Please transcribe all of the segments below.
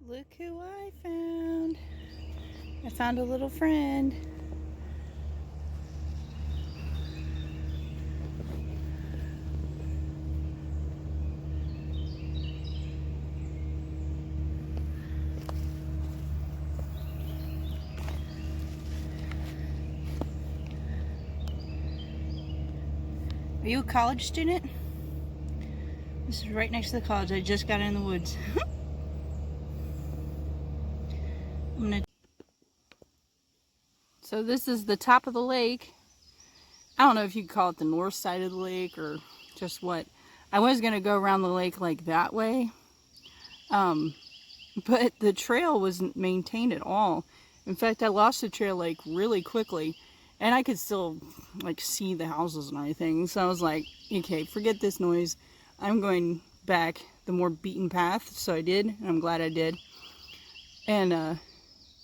Look who I found. I found a little friend. Are you a college student? This is right next to the college. I just got in the woods. So this is the top of the lake. I don't know if you call it the north side of the lake or just what. I was going to go around the lake like that way. But the trail wasn't maintained at all. In fact, I lost the trail like really quickly. And I could still like see the houses and everything. So I was like, okay, forget this noise. I'm going back the more beaten path. So I did, and I'm glad I did. And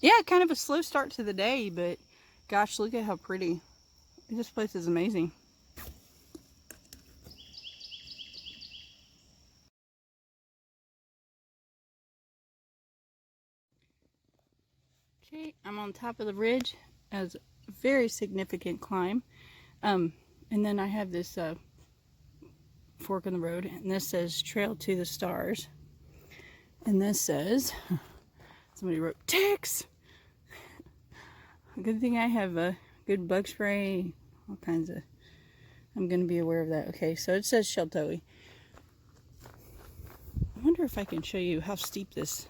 yeah, kind of a slow start to the day, but gosh, look at how pretty. This place is amazing. Okay, I'm on top of the ridge as a very significant climb. And then I have this fork in the road, and this says Trail to the Stars. And this says, somebody wrote ticks. Good thing I have a good bug spray, all kinds of, I'm going to be aware of that. Okay, so it says Sheltowee. I wonder if I can show you how steep this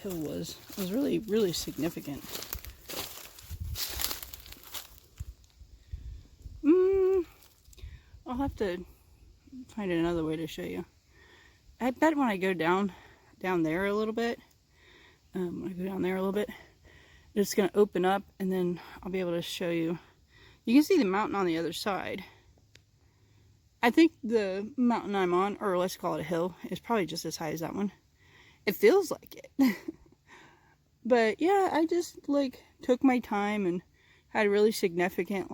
hill was. It was really, really significant. I'll have to find another way to show you. I bet when I go down there a little bit, it's going to open up, and then I'll be able to show you. You can see the mountain on the other side. I think the mountain I'm on, or let's call it a hill, is probably just as high as that one. It feels like it. But yeah, I just like took my time and had a really significant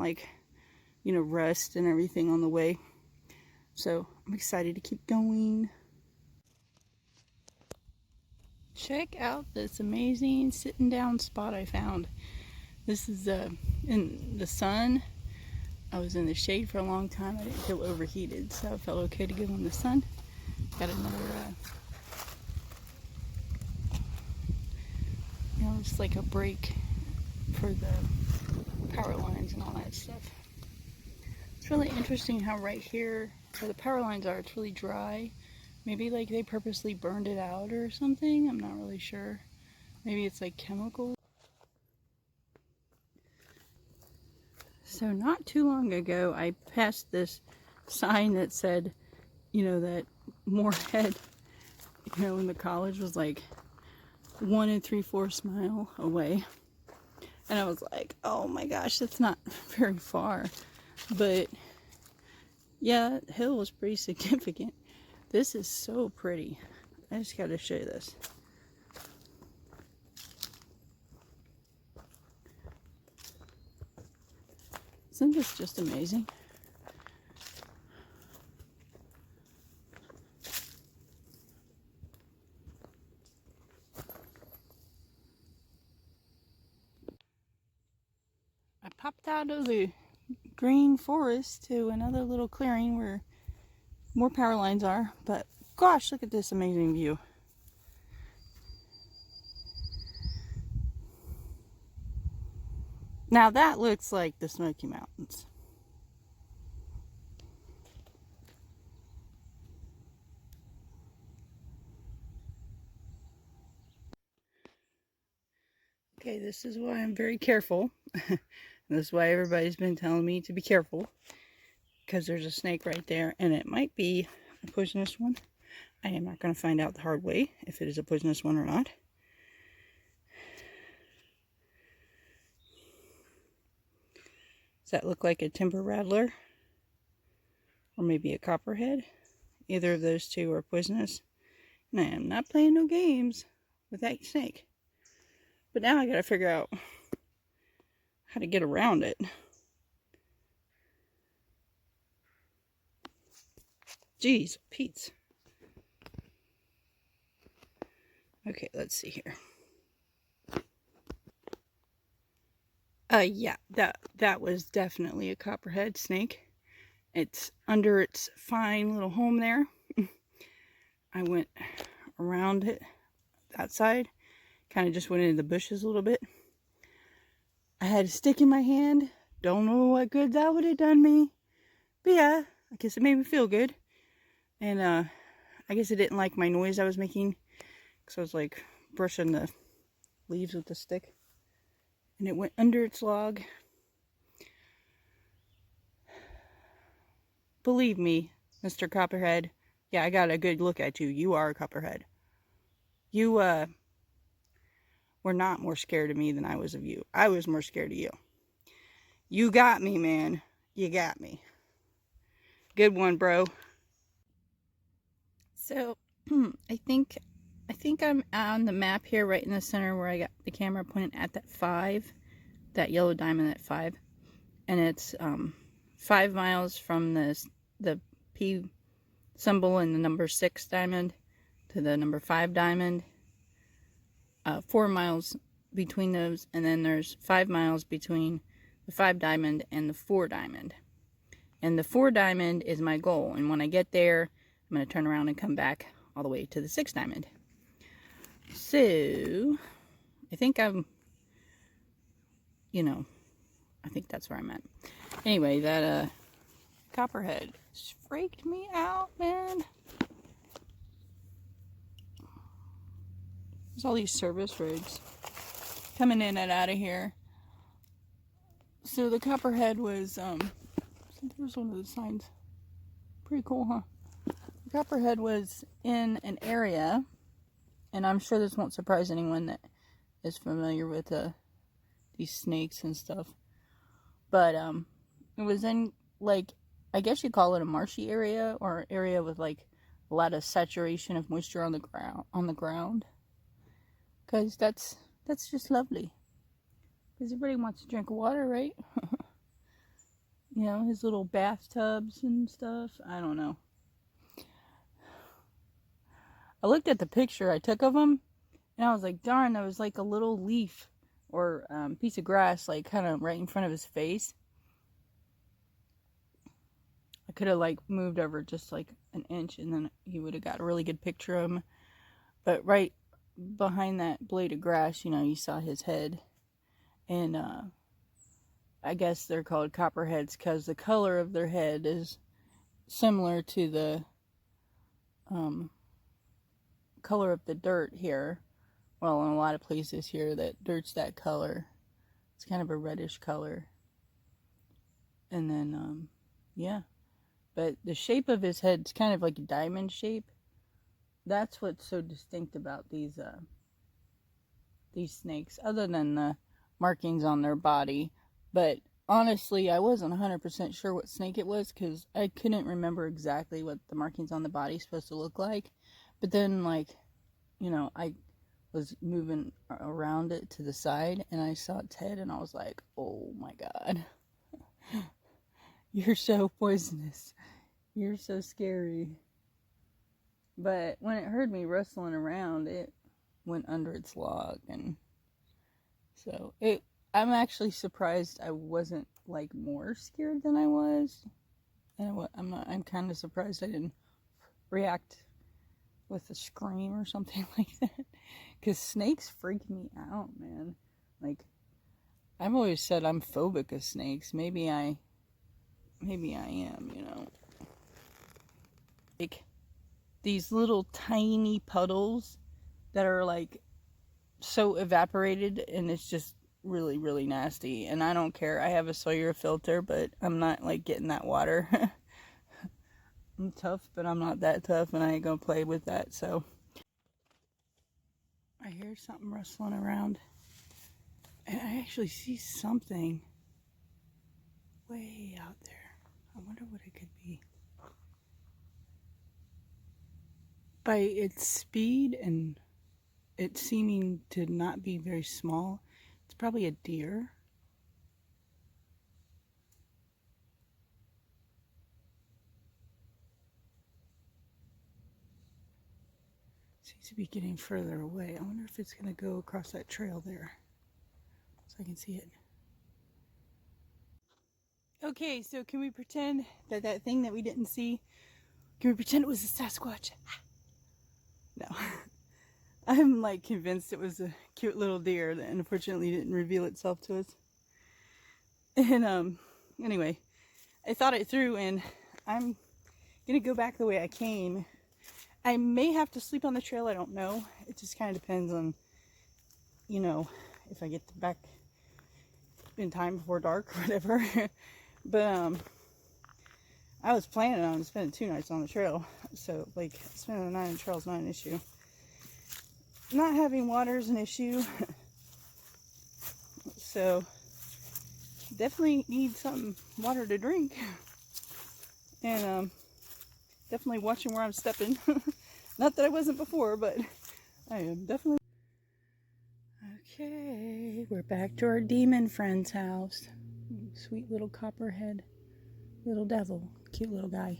rest and everything on the way. So I'm excited to keep going. Check out this amazing sitting down spot I found. This is in the sun. I was in the shade for a long time. I didn't feel overheated, so I felt okay to go in the sun. Got another, just like a break for the power lines and all that stuff. It's really interesting how right here where the power lines are, it's really dry. Maybe like they purposely burned it out or something. I'm not really sure. Maybe it's like chemical. So not too long ago, I passed this sign that said, that Morehead, in the college was like 1 3/4 mile away. And I was like, oh my gosh, that's not very far. But yeah, that hill was pretty significant. This is so pretty. I just got to show you this. Isn't this just amazing? I popped out of the green forest to another little clearing where more power lines are, but gosh, look at this amazing view. Now that looks like the Smoky Mountains. Okay, this is why I'm very careful. This is why everybody's been telling me to be careful, because there's a snake right there, and it might be a poisonous one. I am not going to find out the hard way if it is a poisonous one or not. Does that look like a timber rattler? Or maybe a copperhead? Either of those two are poisonous. And I am not playing no games with that snake. But now I gotta figure out how to get around it. Jeez, Pete's. Okay, let's see here. Yeah, that was definitely a copperhead snake. It's under its fine little home there. I went around it, that side, kind of just went into the bushes a little bit. I had a stick in my hand. Don't know what good that would have done me. But yeah, I guess it made me feel good. And I guess it didn't like my noise I was making, because I was like brushing the leaves with the stick. And it went under its log. Believe me, Mr. Copperhead. Yeah, I got a good look at you. You are a Copperhead. You were not more scared of me than I was of you. I was more scared of you. You got me, man. You got me. Good one, bro. So, I think I'm on the map here, right in the center where I got the camera pointed at that 5, that yellow diamond at 5, and it's 5 miles from the P symbol and the number 6 diamond to the number 5 diamond. 4 miles between those, and then there's 5 miles between the 5 diamond and the 4 diamond. And the 4 diamond is my goal, and when I get there, I'm going to turn around and come back all the way to the 6 diamond. So, I think I'm, I think that's where I'm at. Anyway, that Copperhead freaked me out, man. There's all these service roads coming in and out of here. So the Copperhead was, there's one of the signs. Pretty cool, huh? The Copperhead was in an area, and I'm sure this won't surprise anyone that is familiar with these snakes and stuff. But it was in, like, I guess you call it a marshy area, or an area with like a lot of saturation of moisture on the ground. Because that's just lovely. Because everybody wants to drink water, right? His little bathtubs and stuff. I don't know. I looked at the picture I took of him, and I was like, darn, there was like a little leaf or piece of grass, like kind of right in front of his face. I could have like moved over just like an inch, and then he would have got a really good picture of him. But right behind that blade of grass, you saw his head. And I guess they're called copperheads because the color of their head is similar to the color of the dirt here. Well, in a lot of places here, that dirt's that color. It's kind of a reddish color. And then, yeah. But the shape of his head's kind of like a diamond shape. That's what's so distinct about these snakes, other than the markings on their body. But honestly, I wasn't 100% sure what snake it was, because I couldn't remember exactly what the markings on the body supposed to look like. But then, like, I was moving around it to the side, and I saw its head, and I was like, oh my god. You're so poisonous. You're so scary. But when it heard me rustling around, it went under its log, and so I'm actually surprised I wasn't like more scared than I was. And I'm kind of surprised I didn't react with a scream or something like that, because snakes freak me out, man. Like, I've always said I'm phobic of snakes. Maybe I am, like these little tiny puddles that are like so evaporated, and it's just really, really nasty. And I don't care. I have a Sawyer filter, but I'm not like getting that water. I'm tough, but I'm not that tough, and I ain't gonna play with that. So I hear something rustling around, and I actually see something way out there. I wonder what it could be. By its speed and it seeming to not be very small, it's probably a deer. See Seems to be getting further away. I wonder if it's going to go across that trail there so I can see it. Okay, so can we pretend that that thing that we didn't see, can we pretend it was a Sasquatch? No. I'm like convinced it was a cute little deer that unfortunately didn't reveal itself to us. And anyway, I thought it through and I'm gonna go back the way I came. I may have to sleep on the trail, I don't know. It just kind of depends on, you know, if I get back in time before dark or whatever. But I was planning on spending 2 nights on the trail, so like spending the night on the trail is not an issue. Not having water is an issue, so definitely need some water to drink, and definitely watching where I'm stepping. Not that I wasn't before, but I am definitely. Okay, we're back to our demon friend's house. Sweet little Copperhead, little devil, cute little guy.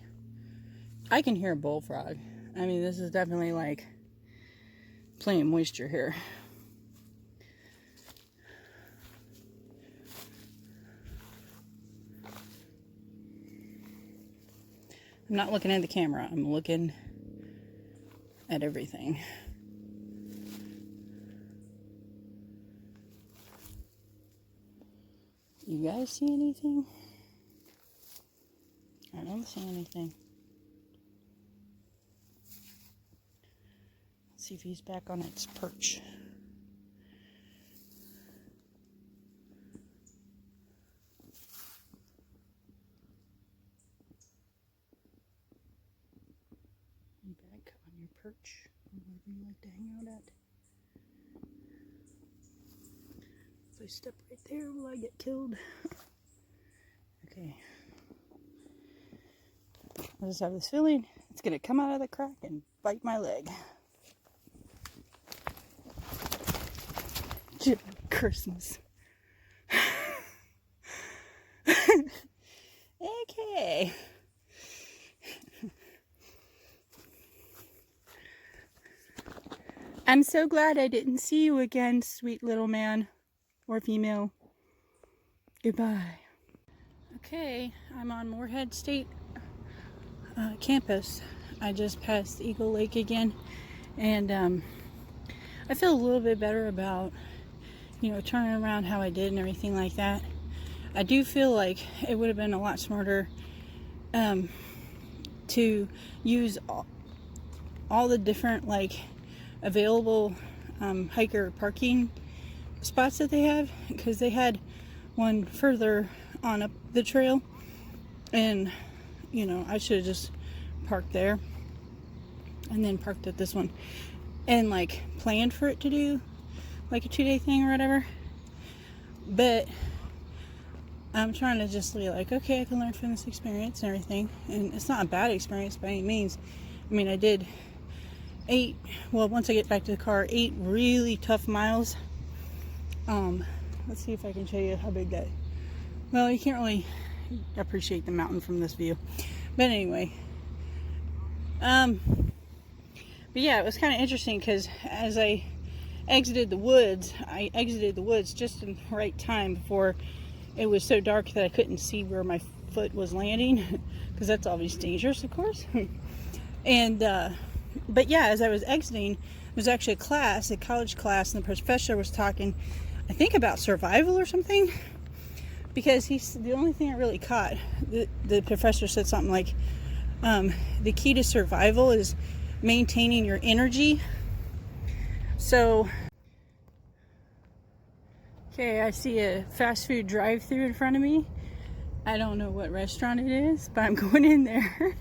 I can hear a bullfrog. I mean, this is definitely like plenty of moisture here. I'm not looking at the camera, I'm looking at everything. You guys see anything? I don't see anything. Let's see if he's back on its perch. You back on your perch, or wherever you like to hang out at. If I step right there, will I get killed? Okay. I just have this feeling it's gonna come out of the crack and bite my leg. Christmas. Okay. I'm so glad I didn't see you again, sweet little man or female. Goodbye. Okay, I'm on Morehead State campus. I just passed Eagle Lake again, and I feel a little bit better about, you know, turning around how I did and everything like that. I do feel like it would have been a lot smarter to use all the different like available hiker parking spots that they have, because they had one further on up the trail, and you know, I should have just parked there and then parked at this one and like planned for it to do like a 2-day thing or whatever. But I'm trying to just be like, okay, I can learn from this experience and everything, and it's not a bad experience by any means. I mean, I did once I get back to the car, 8 really tough miles. Let's see if I can show you how big that, well, you can't really appreciate the mountain from this view, but anyway, but yeah, it was kind of interesting because as I exited the woods just in the right time before it was so dark that I couldn't see where my foot was landing, because that's always dangerous, of course. And but yeah, as I was exiting, it was actually a college class, and the professor was talking, I think, about survival or something, because the only thing I really caught, the professor said something like, the key to survival is maintaining your energy. So, okay, I see a fast food drive-thru in front of me. I don't know what restaurant it is, but I'm going in there.